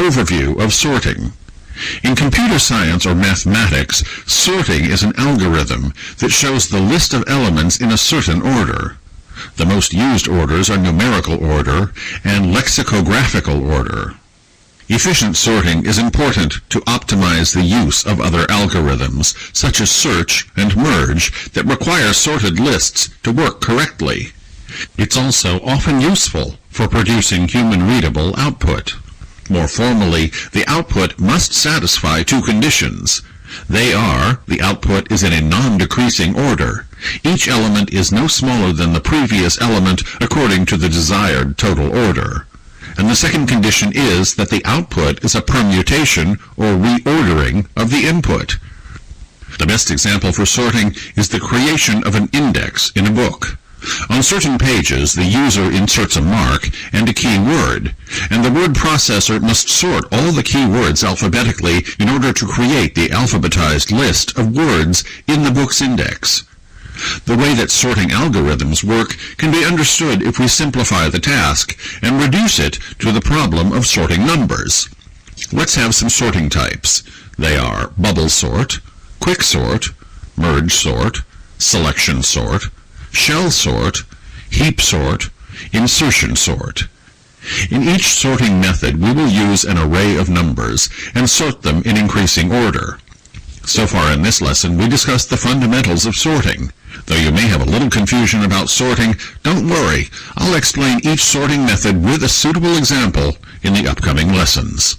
overview of sorting. In computer science or mathematics, sorting is an algorithm that shows the list of elements in a certain order. The most used orders are numerical order and lexicographical order. Efficient sorting is important to optimize the use of other algorithms, such as search and merge, that require sorted lists to work correctly. It's also often useful for producing human-readable output. More formally, the output must satisfy two conditions. They are, the output is in a non-decreasing order. Each element is no smaller than the previous element according to the desired total order. And the second condition is that the output is a permutation or reordering of the input. The best example for sorting is the creation of an index in a book. On certain pages, the user inserts a mark and a keyword, and the word processor must sort all the keywords alphabetically in order to create the alphabetized list of words in the book's index. The way that sorting algorithms work can be understood if we simplify the task and reduce it to the problem of sorting numbers. Let's have some sorting types. They are bubble sort, quick sort, merge sort, selection sort, shell sort, heap sort, insertion sort. In each sorting method, we will use an array of numbers and sort them in increasing order. So far in this lesson, we discussed the fundamentals of sorting. Though you may have a little confusion about sorting, don't worry. I'll explain each sorting method with a suitable example in the upcoming lessons.